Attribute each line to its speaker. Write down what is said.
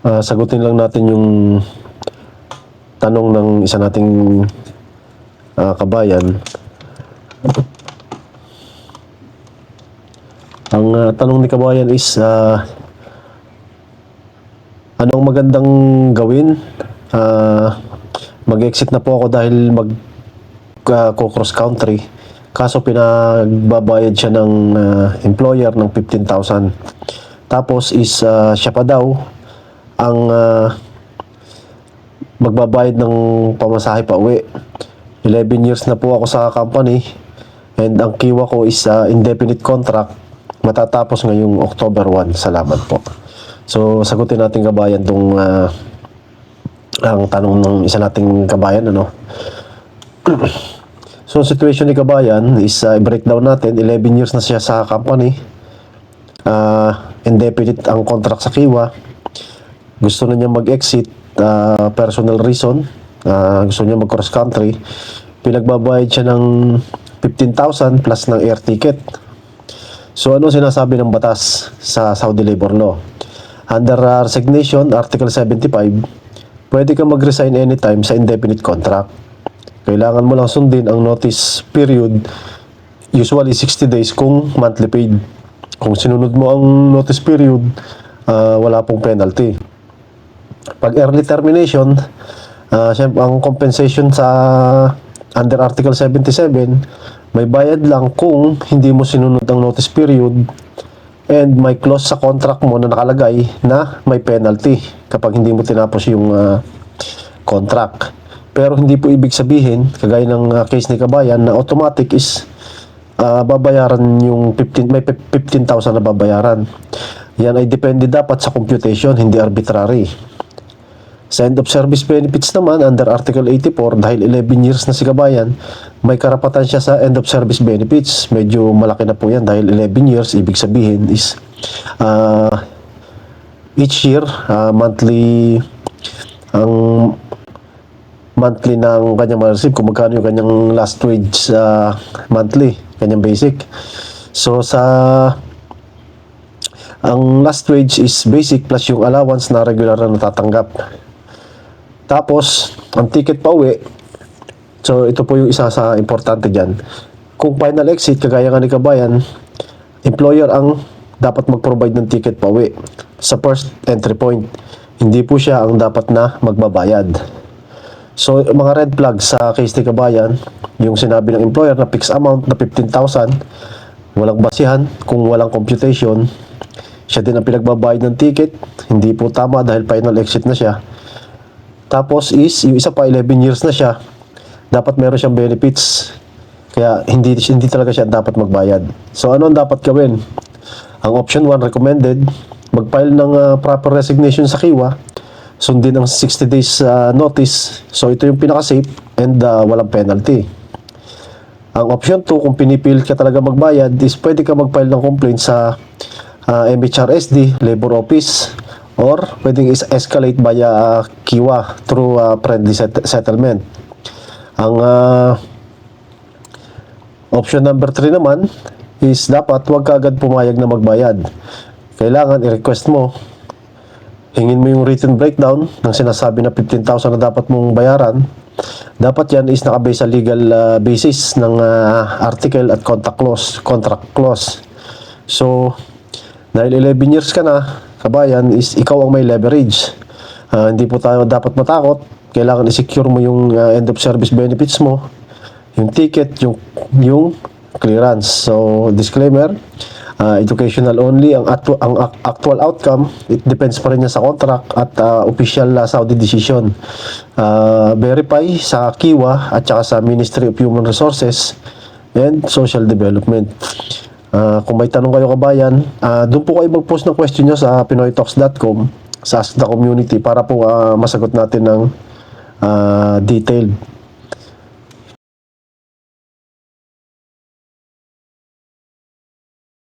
Speaker 1: Sagutin lang natin yung tanong ng isa nating kabayan. Ang tanong ni kabayan is, ano ang magandang gawin? Mag-exit na po ako dahil cross country. Kaso pinagbabayad siya ng employer ng 15,000. Tapos is siya pa daw ang magbabayad ng pamasahe pa uwi. 11 years na po ako sa company and ang kiwa ko is indefinite contract. Matatapos ngayong October 1. Salamat po. So, sagutin natin kabayan tong ang tanong ng isa nating kabayan, ano. So, situation ni kabayan is breakdown natin. 11 years na siya sa company. Indefinite ang contract sa kiwa. Gusto na niya mag-exit, personal reason. Gusto niya mag-cross country. Pinagbabayad siya ng 15,000 plus ng air ticket. So, ano sinasabi ng batas sa Saudi Labor Law? Under resignation, Article 75, pwede kang mag-resign anytime sa indefinite contract. Kailangan mo lang sundin ang notice period, usually 60 days kung monthly paid. Kung sinunod mo ang notice period, wala pong penalty. Pag early termination, syempre ang compensation sa under Article 77, may bayad lang kung hindi mo sinunod ang notice period and may clause sa contract mo na nakalagay na may penalty kapag hindi mo tinapos yung contract. Pero hindi po ibig sabihin, kagaya ng case ni kabayan, na automatic is babayaran yung 15,000 na babayaran. Yan ay depende dapat sa computation, hindi arbitrary. Sa end of service benefits naman, under Article 84, dahil 11 years na si kabayan, may karapatan siya sa end of service benefits. Medyo malaki na po yan dahil 11 years, ibig sabihin is each year, monthly, ang monthly ng kanyang ma-receive, kung magkano yung kanyang last wage monthly, kanyang basic. So, ang last wage is basic plus yung allowance na regular na natatanggap. Tapos, ang ticket pa uwi, so ito po yung isa sa importante dyan. Kung final exit, kagaya nga ni kabayan, employer ang dapat mag-provide ng ticket pa uwi sa first entry point. Hindi po siya ang dapat na magbabayad. So, mga red flags sa case ni kabayan, yung sinabi ng employer na fixed amount na 15,000, walang basihan, kung walang computation, siya din ang pinagbabayad ng ticket, hindi po tama dahil final exit na siya. Tapos is, yung isa pa 11 years na siya, dapat meron siyang benefits. Kaya hindi talaga siya dapat magbayad. So ano ang dapat gawin? Ang option 1 recommended, mag-file ng proper resignation sa kiwa, sundin ang 60 days notice. So ito yung pinaka-safe and walang penalty. Ang option 2, kung pinipilit ka talaga magbayad, is pwede ka mag-file ng complaint sa MHRSD, Labor Office, or pwedeng escalate via kiwa through friendly settlement. Ang option number 3 naman is dapat huwag ka agad pumayag na magbayad. Kailangan i-request mo, hingin mo yung written breakdown ng sinasabi na 15,000 na dapat mong bayaran. Dapat yan is nakabase sa legal basis ng article at contract clause. So, dahil 11 years ka na, kabayan, is ikaw ang may leverage. Hindi po tayo dapat matakot. Kailangan i-secure mo yung end of service benefits mo, yung ticket, yung clearance. So, disclaimer, educational only. Ang actual outcome, it depends pa rin yan sa contract at official Saudi decision. Verify sa kiwa at saka sa Ministry of Human Resources and Social Development. Kung may tanong kayo kabayan, doon po kayo mag-post ng question nyo sa pinoytalks.com sa Ask the Community para po masagot natin ng detailed.